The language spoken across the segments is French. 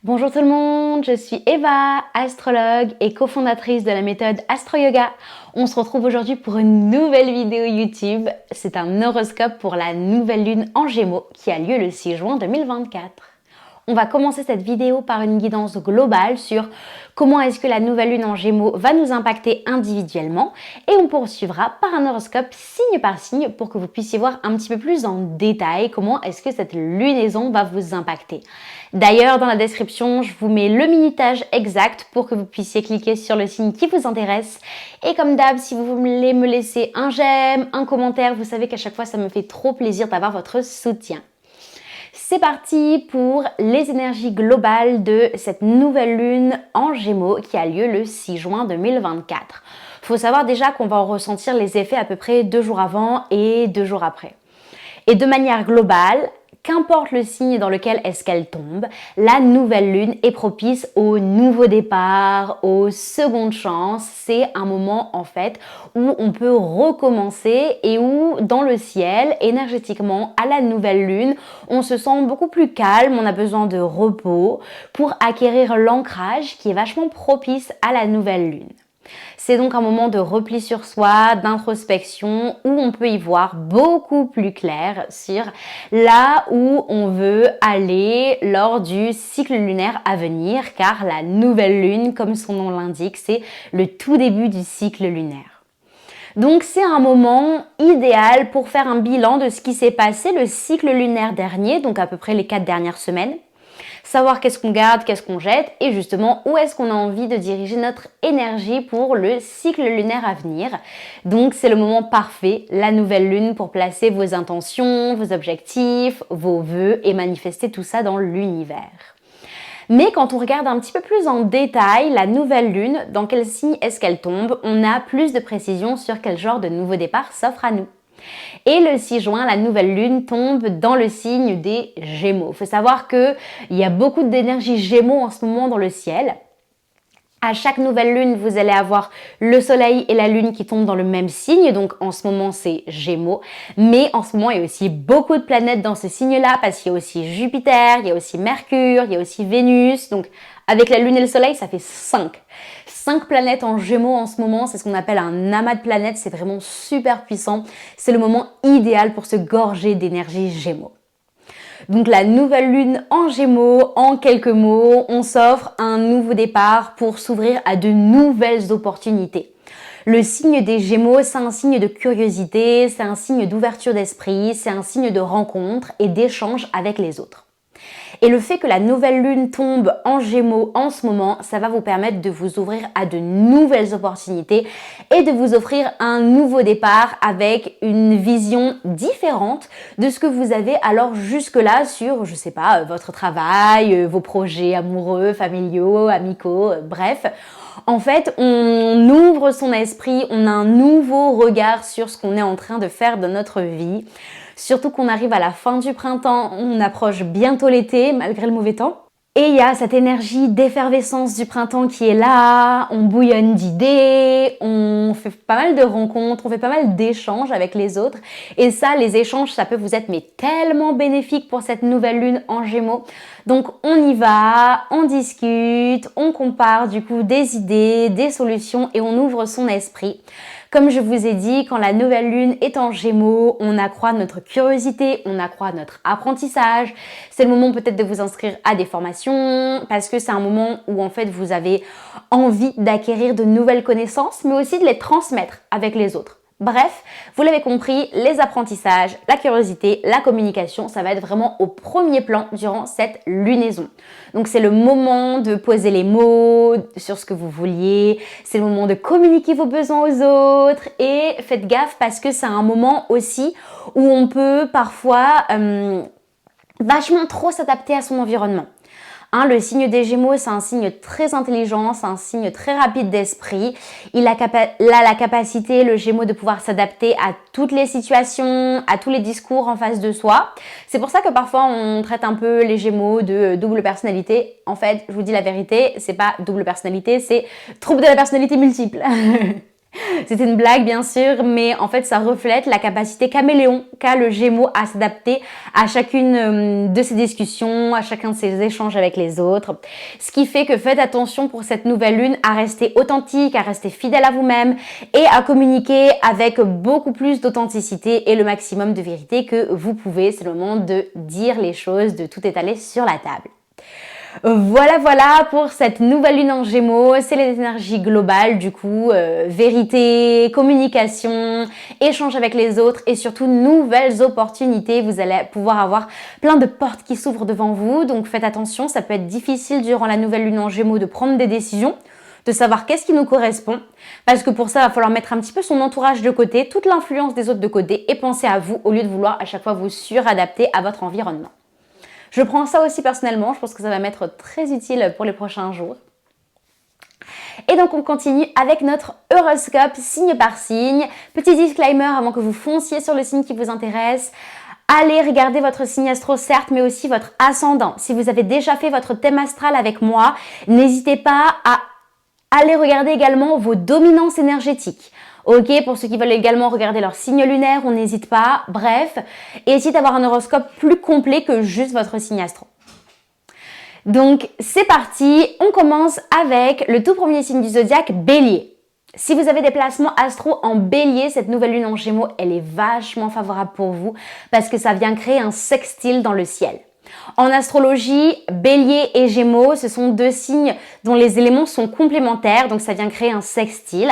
Bonjour tout le monde, je suis Eva, astrologue et cofondatrice de la méthode Astro Yoga. On se retrouve aujourd'hui pour une nouvelle vidéo YouTube. C'est un horoscope pour la nouvelle lune en Gémeaux qui a lieu le 6 juin 2024. On va commencer cette vidéo par une guidance globale sur comment est-ce que la nouvelle lune en Gémeaux va nous impacter individuellement et on poursuivra par un horoscope signe par signe pour que vous puissiez voir un petit peu plus en détail comment est-ce que cette lunaison va vous impacter. D'ailleurs, dans la description, je vous mets le minutage exact pour que vous puissiez cliquer sur le signe qui vous intéresse. Et comme d'hab, si vous voulez me laisser un j'aime, un commentaire, vous savez qu'à chaque fois, ça me fait trop plaisir d'avoir votre soutien. C'est parti pour les énergies globales de cette nouvelle lune en Gémeaux qui a lieu le 6 juin 2024. Il faut savoir déjà qu'on va en ressentir les effets à peu près 2 jours avant et 2 jours après. Et de manière globale, qu'importe le signe dans lequel est-ce qu'elle tombe, la nouvelle lune est propice au nouveau départ, aux secondes chances. C'est un moment en fait où on peut recommencer et où dans le ciel, énergétiquement, à la nouvelle lune, on se sent beaucoup plus calme, on a besoin de repos pour acquérir l'ancrage qui est vachement propice à la nouvelle lune. C'est donc un moment de repli sur soi, d'introspection, où on peut y voir beaucoup plus clair sur là où on veut aller lors du cycle lunaire à venir, car la nouvelle lune, comme son nom l'indique, c'est le tout début du cycle lunaire. Donc c'est un moment idéal pour faire un bilan de ce qui s'est passé le cycle lunaire dernier, donc à peu près les 4 dernières semaines. Savoir qu'est-ce qu'on garde, qu'est-ce qu'on jette et justement où est-ce qu'on a envie de diriger notre énergie pour le cycle lunaire à venir. Donc c'est le moment parfait, la nouvelle lune, pour placer vos intentions, vos objectifs, vos vœux et manifester tout ça dans l'univers. Mais quand on regarde un petit peu plus en détail la nouvelle lune, dans quel signe est-ce qu'elle tombe, on a plus de précision sur quel genre de nouveau départ s'offre à nous. Et le 6 juin, la nouvelle lune tombe dans le signe des Gémeaux. Il faut savoir qu'il y a beaucoup d'énergie Gémeaux en ce moment dans le ciel. À chaque nouvelle lune, vous allez avoir le soleil et la lune qui tombent dans le même signe. Donc en ce moment, c'est Gémeaux. Mais en ce moment, il y a aussi beaucoup de planètes dans ce signe-là parce qu'il y a aussi Jupiter, il y a aussi Mercure, il y a aussi Vénus. Donc avec la lune et le soleil, ça fait 5. 5 planètes en Gémeaux en ce moment, c'est ce qu'on appelle un amas de planètes, c'est vraiment super puissant. C'est le moment idéal pour se gorger d'énergie Gémeaux. Donc la nouvelle lune en Gémeaux, en quelques mots, on s'offre un nouveau départ pour s'ouvrir à de nouvelles opportunités. Le signe des Gémeaux, c'est un signe de curiosité, c'est un signe d'ouverture d'esprit, c'est un signe de rencontre et d'échange avec les autres. Et le fait que la nouvelle lune tombe en Gémeaux en ce moment, ça va vous permettre de vous ouvrir à de nouvelles opportunités et de vous offrir un nouveau départ avec une vision différente de ce que vous avez alors jusque-là sur, je sais pas, votre travail, vos projets amoureux, familiaux, amicaux, bref. En fait, on ouvre son esprit, on a un nouveau regard sur ce qu'on est en train de faire de notre vie. Surtout qu'on arrive à la fin du printemps, on approche bientôt l'été malgré le mauvais temps. Et il y a cette énergie d'effervescence du printemps qui est là, on bouillonne d'idées, on fait pas mal de rencontres, on fait pas mal d'échanges avec les autres. Et ça, les échanges, ça peut vous être mais tellement bénéfique pour cette nouvelle lune en Gémeaux. Donc on y va, on discute, on compare du coup des idées, des solutions et on ouvre son esprit. Comme je vous ai dit, quand la nouvelle lune est en Gémeaux, on accroît notre curiosité, on accroît notre apprentissage. C'est le moment peut-être de vous inscrire à des formations parce que c'est un moment où en fait vous avez envie d'acquérir de nouvelles connaissances, mais aussi de les transmettre avec les autres. Bref, vous l'avez compris, les apprentissages, la curiosité, la communication, ça va être vraiment au premier plan durant cette lunaison. Donc c'est le moment de poser les mots sur ce que vous vouliez, c'est le moment de communiquer vos besoins aux autres et faites gaffe parce que c'est un moment aussi où on peut parfois vachement trop s'adapter à son environnement. Le signe des Gémeaux, c'est un signe très intelligent, c'est un signe très rapide d'esprit. Il a la capacité, le Gémeaux, de pouvoir s'adapter à toutes les situations, à tous les discours en face de soi. C'est pour ça que parfois on traite un peu les Gémeaux de double personnalité. En fait, je vous dis la vérité, c'est pas double personnalité, c'est trouble de la personnalité multiple. C'est une blague bien sûr, mais en fait ça reflète la capacité caméléon qu'a le Gémeaux à s'adapter à chacune de ses discussions, à chacun de ses échanges avec les autres. Ce qui fait que faites attention pour cette nouvelle lune à rester authentique, à rester fidèle à vous-même et à communiquer avec beaucoup plus d'authenticité et le maximum de vérité que vous pouvez. C'est le moment de dire les choses, de tout étaler sur la table. Voilà pour cette nouvelle lune en Gémeaux, c'est les énergies globales du coup, vérité, communication, échange avec les autres et surtout nouvelles opportunités. Vous allez pouvoir avoir plein de portes qui s'ouvrent devant vous, donc faites attention, ça peut être difficile durant la nouvelle lune en Gémeaux de prendre des décisions, de savoir qu'est-ce qui nous correspond, parce que pour ça, il va falloir mettre un petit peu son entourage de côté, toute l'influence des autres de côté et penser à vous au lieu de vouloir à chaque fois vous suradapter à votre environnement. Je prends ça aussi personnellement, je pense que ça va m'être très utile pour les prochains jours. Et donc on continue avec notre horoscope signe par signe. Petit disclaimer avant que vous fonciez sur le signe qui vous intéresse. Allez regarder votre signe astro certes, mais aussi votre ascendant. Si vous avez déjà fait votre thème astral avec moi, n'hésitez pas à aller regarder également vos dominances énergétiques. Ok, pour ceux qui veulent également regarder leur signe lunaire, on n'hésite pas. Bref, essayez d'avoir un horoscope plus complet que juste votre signe astro. Donc, c'est parti. On commence avec le tout premier signe du zodiaque, Bélier. Si vous avez des placements astro en Bélier, cette nouvelle lune en Gémeaux, elle est vachement favorable pour vous parce que ça vient créer un sextile dans le ciel. En astrologie, Bélier et Gémeaux, ce sont deux signes dont les éléments sont complémentaires, donc ça vient créer un sextile.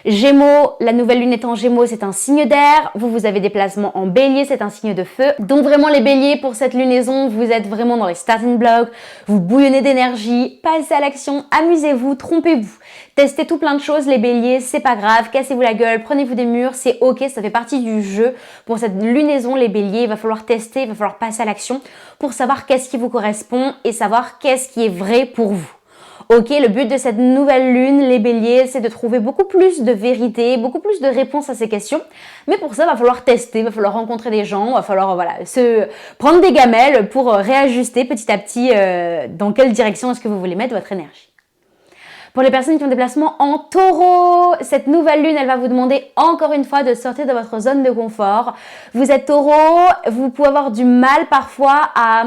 Gémeaux, la nouvelle lune est en Gémeaux, c'est un signe d'air. Vous avez des placements en Bélier, c'est un signe de feu. Donc vraiment les Béliers, pour cette lunaison, vous êtes vraiment dans les starting blocks, vous bouillonnez d'énergie, passez à l'action, amusez-vous, trompez-vous. Testez tout plein de choses les Béliers, c'est pas grave, cassez-vous la gueule, prenez-vous des murs, c'est ok, ça fait partie du jeu. Pour cette lunaison les Béliers, il va falloir tester, il va falloir passer à l'action pour savoir qu'est-ce qui vous correspond et savoir qu'est-ce qui est vrai pour vous. Ok, le but de cette nouvelle lune, les béliers, c'est de trouver beaucoup plus de vérité, beaucoup plus de réponses à ces questions. Mais pour ça, il va falloir tester, il va falloir rencontrer des gens, il va falloir se prendre des gamelles pour réajuster petit à petit dans quelle direction est-ce que vous voulez mettre votre énergie. Pour les personnes qui ont des placements en taureau, cette nouvelle lune, elle va vous demander encore une fois de sortir de votre zone de confort. Vous êtes taureau, vous pouvez avoir du mal parfois à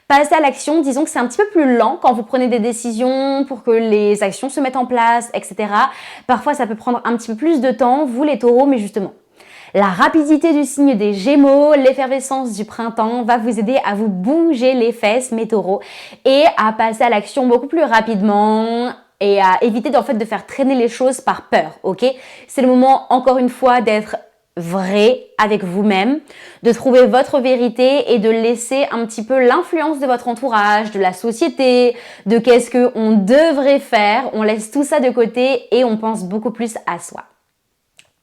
passer à l'action. Disons que c'est un petit peu plus lent quand vous prenez des décisions pour que les actions se mettent en place, etc. Parfois, ça peut prendre un petit peu plus de temps, vous les taureaux, mais justement, la rapidité du signe des Gémeaux, l'effervescence du printemps va vous aider à vous bouger les fesses, mes taureaux, et à passer à l'action beaucoup plus rapidement et à éviter en fait de faire traîner les choses par peur, ok? C'est le moment, encore une fois, d'être vrai avec vous-même, de trouver votre vérité et de laisser un petit peu l'influence de votre entourage, de la société, de qu'est-ce qu'on devrait faire. On laisse tout ça de côté et on pense beaucoup plus à soi.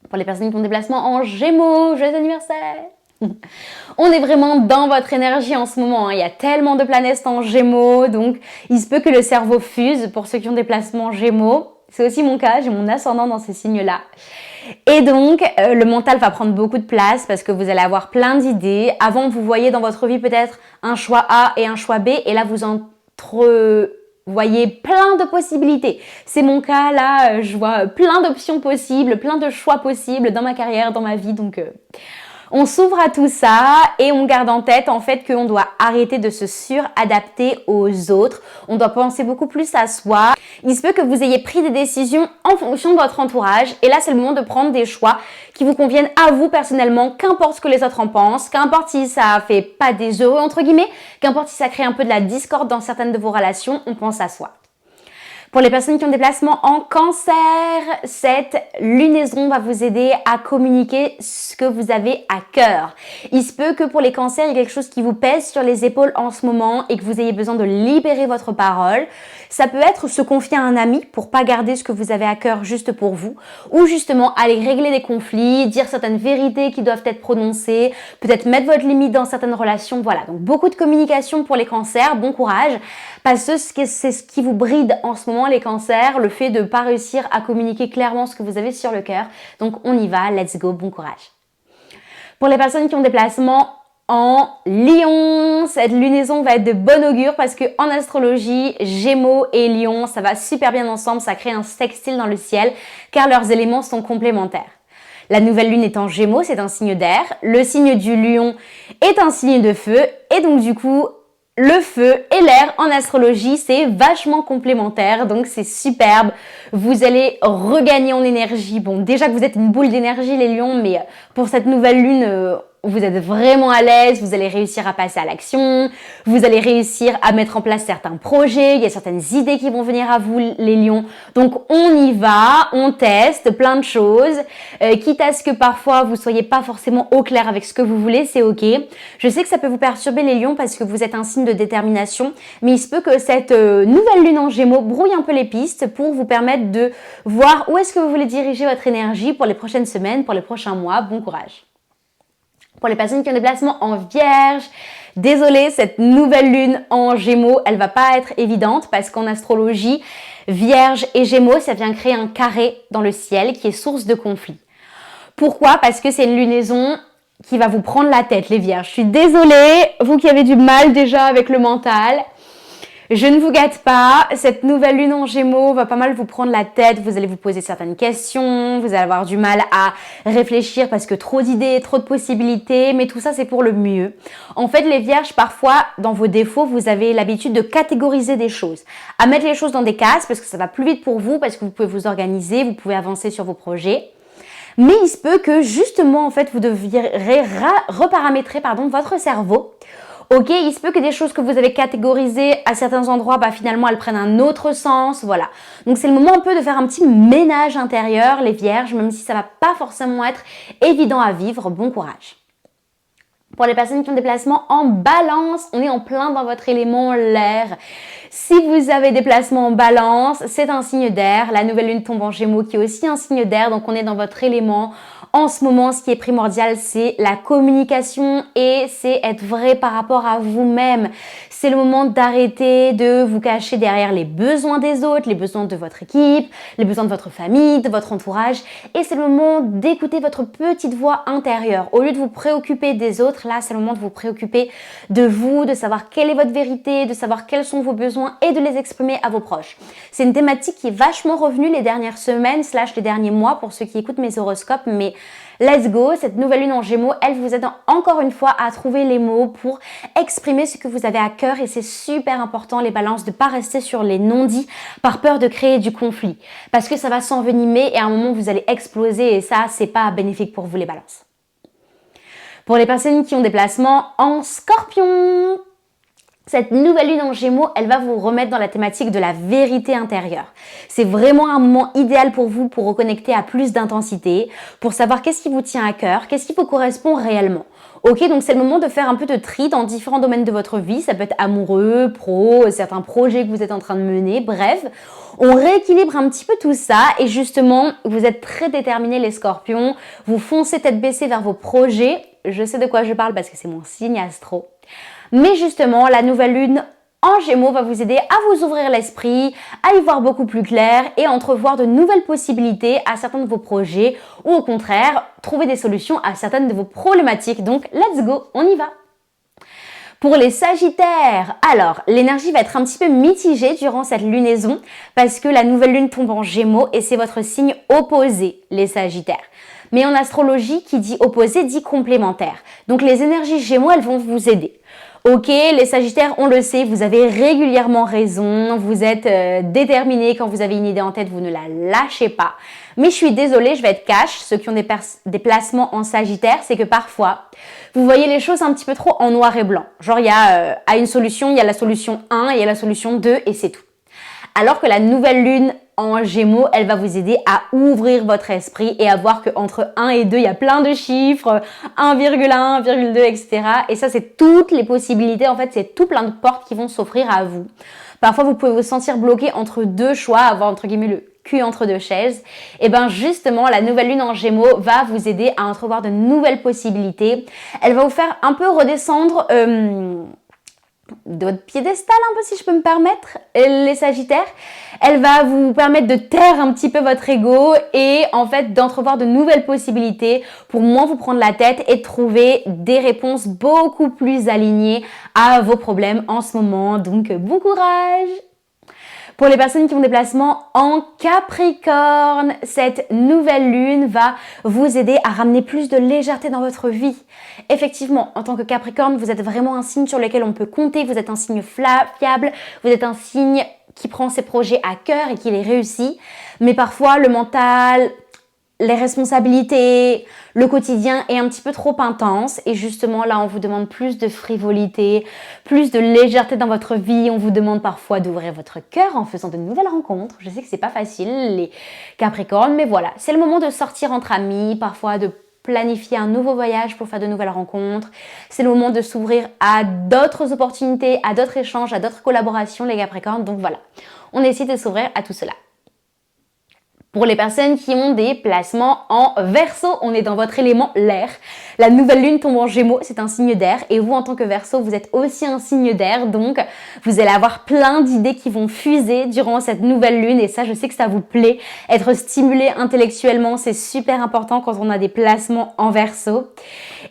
Pour les personnes qui ont des placements en Gémeaux, joyeux anniversaire! On est vraiment dans votre énergie en ce moment, hein. Il y a tellement de planètes en Gémeaux, donc il se peut que le cerveau fuse pour ceux qui ont des placements Gémeaux. C'est aussi mon cas, j'ai mon ascendant dans ces signes-là. Et donc, le mental va prendre beaucoup de place parce que vous allez avoir plein d'idées. Avant, vous voyez dans votre vie peut-être un choix A et un choix B, et là, vous voyez plein de possibilités. C'est mon cas, là, je vois plein d'options possibles, plein de choix possibles dans ma carrière, dans ma vie, donc on s'ouvre à tout ça et on garde en tête en fait qu'on doit arrêter de se suradapter aux autres. On doit penser beaucoup plus à soi. Il se peut que vous ayez pris des décisions en fonction de votre entourage et là c'est le moment de prendre des choix qui vous conviennent à vous personnellement, qu'importe ce que les autres en pensent, qu'importe si ça fait pas des heureux entre guillemets, qu'importe si ça crée un peu de la discorde dans certaines de vos relations, on pense à soi. Pour les personnes qui ont des placements en Cancer, cette lunaison va vous aider à communiquer ce que vous avez à cœur. Il se peut que pour les cancers, il y ait quelque chose qui vous pèse sur les épaules en ce moment et que vous ayez besoin de libérer votre parole. Ça peut être se confier à un ami pour pas garder ce que vous avez à cœur juste pour vous, ou justement aller régler des conflits, dire certaines vérités qui doivent être prononcées, peut-être mettre votre limite dans certaines relations. Voilà, donc beaucoup de communication pour les cancers, bon courage, parce que c'est ce qui vous bride en ce moment les cancers, le fait de ne pas réussir à communiquer clairement ce que vous avez sur le cœur. Donc on y va, let's go, bon courage. Pour les personnes qui ont des placements en Lion. Cette lunaison va être de bon augure parce que en astrologie, Gémeaux et Lion, ça va super bien ensemble, ça crée un sextile dans le ciel car leurs éléments sont complémentaires. La nouvelle lune est en Gémeaux, c'est un signe d'air. Le signe du Lion est un signe de feu et donc du coup, le feu et l'air en astrologie, c'est vachement complémentaire, donc c'est superbe. Vous allez regagner en énergie. Bon, déjà que vous êtes une boule d'énergie les lions, mais pour cette nouvelle lune, vous êtes vraiment à l'aise, vous allez réussir à passer à l'action, vous allez réussir à mettre en place certains projets, il y a certaines idées qui vont venir à vous les lions. Donc on y va, on teste plein de choses, quitte à ce que parfois vous soyez pas forcément au clair avec ce que vous voulez, c'est ok. Je sais que ça peut vous perturber les lions parce que vous êtes un signe de détermination, mais il se peut que cette nouvelle lune en Gémeaux brouille un peu les pistes pour vous permettre de voir où est-ce que vous voulez diriger votre énergie pour les prochaines semaines, pour les prochains mois. Bon courage. Pour les personnes qui ont des placements en Vierge, désolée, cette nouvelle lune en Gémeaux, elle va pas être évidente parce qu'en astrologie, Vierge et Gémeaux, ça vient créer un carré dans le ciel qui est source de conflit. Pourquoi? Parce que c'est une lunaison qui va vous prendre la tête, les Vierges. Je suis désolée, vous qui avez du mal déjà avec le mental. Je ne vous gâte pas, cette nouvelle lune en Gémeaux va pas mal vous prendre la tête, vous allez vous poser certaines questions, vous allez avoir du mal à réfléchir parce que trop d'idées, trop de possibilités, mais tout ça c'est pour le mieux. En fait les Vierges, parfois dans vos défauts, vous avez l'habitude de catégoriser des choses, à mettre les choses dans des cases parce que ça va plus vite pour vous, parce que vous pouvez vous organiser, vous pouvez avancer sur vos projets. Mais il se peut que justement en fait vous deviez reparamétrer votre cerveau. Ok, il se peut que des choses que vous avez catégorisées à certains endroits, finalement, elles prennent un autre sens, voilà. Donc, c'est le moment un peu de faire un petit ménage intérieur, les Vierges, même si ça va pas forcément être évident à vivre. Bon courage. Pour les personnes qui ont des placements en Balance, on est en plein dans votre élément l'air. Si vous avez des placements en Balance, c'est un signe d'air. La nouvelle lune tombe en Gémeaux qui est aussi un signe d'air, donc on est dans votre élément. En ce moment, ce qui est primordial, c'est la communication et c'est être vrai par rapport à vous-même. C'est le moment d'arrêter de vous cacher derrière les besoins des autres, les besoins de votre équipe, les besoins de votre famille, de votre entourage. Et c'est le moment d'écouter votre petite voix intérieure. Au lieu de vous préoccuper des autres, là, c'est le moment de vous préoccuper de vous, de savoir quelle est votre vérité, de savoir quels sont vos besoins et de les exprimer à vos proches. C'est une thématique qui est vachement revenue les dernières semaines / les derniers mois pour ceux qui écoutent mes horoscopes, mais let's go, cette nouvelle lune en Gémeaux, elle vous aide encore une fois à trouver les mots pour exprimer ce que vous avez à cœur et c'est super important les balances de ne pas rester sur les non-dits par peur de créer du conflit parce que ça va s'envenimer et à un moment vous allez exploser et ça c'est pas bénéfique pour vous les balances. Pour les personnes qui ont des placements en Scorpion, cette nouvelle lune en Gémeaux, elle va vous remettre dans la thématique de la vérité intérieure. C'est vraiment un moment idéal pour vous pour reconnecter à plus d'intensité, pour savoir qu'est-ce qui vous tient à cœur, qu'est-ce qui vous correspond réellement. Ok, donc c'est le moment de faire un peu de tri dans différents domaines de votre vie. Ça peut être amoureux, pro, certains projets que vous êtes en train de mener, bref. On rééquilibre un petit peu tout ça et justement, vous êtes très déterminés les Scorpions. Vous foncez tête baissée vers vos projets. Je sais de quoi je parle parce que c'est mon signe astro. Mais justement, la nouvelle lune en Gémeaux va vous aider à vous ouvrir l'esprit, à y voir beaucoup plus clair et à entrevoir de nouvelles possibilités à certains de vos projets ou au contraire, trouver des solutions à certaines de vos problématiques. Donc, let's go, on y va! Pour les Sagittaires, alors l'énergie va être un petit peu mitigée durant cette lunaison parce que la nouvelle lune tombe en Gémeaux et c'est votre signe opposé, les Sagittaires. Mais en astrologie, qui dit opposé dit complémentaire. Donc les énergies Gémeaux, elles vont vous aider. Ok, les Sagittaires, on le sait, vous avez régulièrement raison, vous êtes déterminés, quand vous avez une idée en tête, vous ne la lâchez pas. Mais je suis désolée, je vais être cash, ceux qui ont des placements en Sagittaire, c'est que parfois, vous voyez les choses un petit peu trop en noir et blanc. Genre, il y a à une solution, il y a la solution 1, il y a la solution 2 et c'est tout. Alors que la nouvelle lune en Gémeaux, elle va vous aider à ouvrir votre esprit et à voir qu'entre 1 et 2, il y a plein de chiffres, 1,1, 1,2, etc. Et ça, c'est toutes les possibilités. En fait, c'est tout plein de portes qui vont s'offrir à vous. Parfois, vous pouvez vous sentir bloqué entre deux choix, avoir entre guillemets le cul entre deux chaises. Et bien justement, la nouvelle lune en Gémeaux va vous aider à entrevoir de nouvelles possibilités. Elle va vous faire un peu redescendre de votre piédestal un peu si je peux me permettre, les Sagittaires. Elle va vous permettre de taire un petit peu votre ego et en fait d'entrevoir de nouvelles possibilités pour moins vous prendre la tête et de trouver des réponses beaucoup plus alignées à vos problèmes en ce moment. Donc bon courage! Pour les personnes qui ont des placements en Capricorne, cette nouvelle lune va vous aider à ramener plus de légèreté dans votre vie. Effectivement, en tant que Capricorne, vous êtes vraiment un signe sur lequel on peut compter, vous êtes un signe fiable, vous êtes un signe qui prend ses projets à cœur et qui les réussit. Mais parfois, le mental, les responsabilités, le quotidien est un petit peu trop intense et justement là on vous demande plus de frivolité, plus de légèreté dans votre vie, on vous demande parfois d'ouvrir votre cœur en faisant de nouvelles rencontres. Je sais que c'est pas facile les Capricornes, mais voilà, c'est le moment de sortir entre amis, parfois de planifier un nouveau voyage pour faire de nouvelles rencontres. C'est le moment de s'ouvrir à d'autres opportunités, à d'autres échanges, à d'autres collaborations les Capricornes. Donc voilà, on essaie de s'ouvrir à tout cela. Pour les personnes qui ont des placements en Verseau, on est dans votre élément l'air. La nouvelle lune tombe en Gémeaux, c'est un signe d'air. Et vous, en tant que Verseau, vous êtes aussi un signe d'air. Donc, vous allez avoir plein d'idées qui vont fuser durant cette nouvelle lune. Et ça, je sais que ça vous plaît. Être stimulé intellectuellement, c'est super important quand on a des placements en Verseau.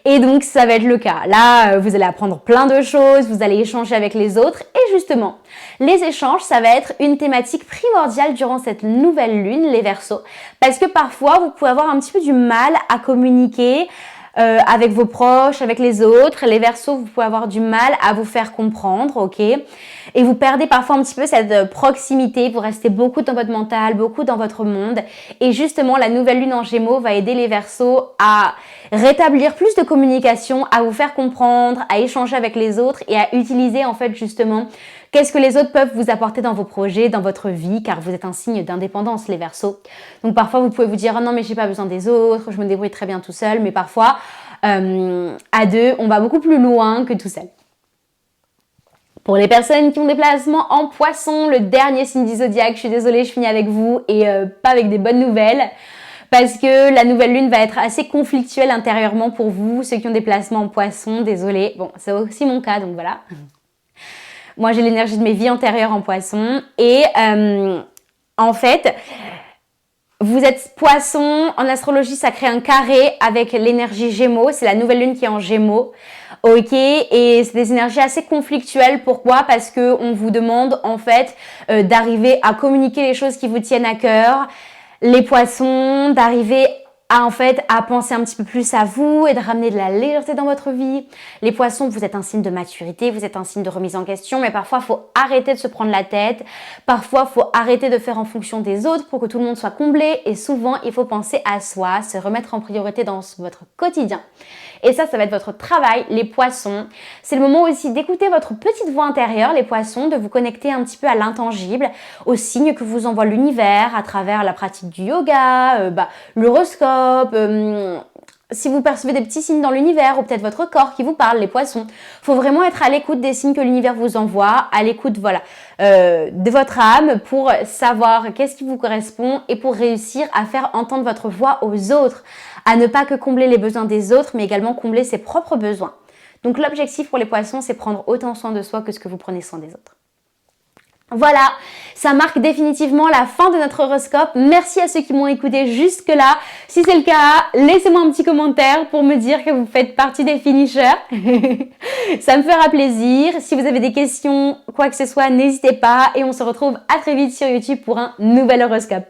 Et donc, ça va être le cas. Là, vous allez apprendre plein de choses, vous allez échanger avec les autres. Et justement, les échanges, ça va être une thématique primordiale durant cette nouvelle lune, les Verseaux. Parce que parfois, vous pouvez avoir un petit peu du mal à communiquer avec vos proches, avec les autres. Les Verseaux, vous pouvez avoir du mal à vous faire comprendre, ok? Et vous perdez parfois un petit peu cette proximité, vous restez beaucoup dans votre mental, beaucoup dans votre monde. Et justement, la nouvelle lune en Gémeaux va aider les Verseaux à rétablir plus de communication, à vous faire comprendre, à échanger avec les autres et à utiliser en fait justement qu'est-ce que les autres peuvent vous apporter dans vos projets, dans votre vie, car vous êtes un signe d'indépendance, les Verseaux. Donc parfois, vous pouvez vous dire « Oh non, mais j'ai pas besoin des autres, je me débrouille très bien tout seul », mais parfois, à deux, on va beaucoup plus loin que tout seul. Pour les personnes qui ont des placements en Poisson, le dernier signe du zodiaque, je suis désolée, je finis avec vous et pas avec des bonnes nouvelles. Parce que la nouvelle lune va être assez conflictuelle intérieurement pour vous, ceux qui ont des placements en Poisson, désolée. Bon, c'est aussi mon cas, donc voilà. Moi, j'ai l'énergie de mes vies antérieures en Poisson. Et en fait, vous êtes Poisson. En astrologie, ça crée un carré avec l'énergie Gémeaux. C'est la nouvelle lune qui est en Gémeaux. Ok, et c'est des énergies assez conflictuelles. Pourquoi? Parce que on vous demande en fait d'arriver à communiquer les choses qui vous tiennent à cœur. Les Poissons, d'arriver à penser un petit peu plus à vous et de ramener de la légèreté dans votre vie. Les Poissons, vous êtes un signe de maturité, vous êtes un signe de remise en question, mais parfois, il faut arrêter de se prendre la tête. Parfois, il faut arrêter de faire en fonction des autres pour que tout le monde soit comblé. Et souvent, il faut penser à soi, se remettre en priorité dans votre quotidien. Et ça va être votre travail, les Poissons. C'est le moment aussi d'écouter votre petite voix intérieure, les Poissons, de vous connecter un petit peu à l'intangible, aux signes que vous envoie l'univers à travers la pratique du yoga, l'horoscope. Si vous percevez des petits signes dans l'univers ou peut-être votre corps qui vous parle, les Poissons, il faut vraiment être à l'écoute des signes que l'univers vous envoie, à l'écoute de votre âme pour savoir qu'est-ce qui vous correspond et pour réussir à faire entendre votre voix aux autres, à ne pas que combler les besoins des autres, mais également combler ses propres besoins. Donc l'objectif pour les Poissons, c'est prendre autant soin de soi que ce que vous prenez soin des autres. Voilà, ça marque définitivement la fin de notre horoscope. Merci à ceux qui m'ont écouté jusque-là. Si c'est le cas, laissez-moi un petit commentaire pour me dire que vous faites partie des finishers. Ça me fera plaisir. Si vous avez des questions, quoi que ce soit, n'hésitez pas. Et on se retrouve à très vite sur YouTube pour un nouvel horoscope.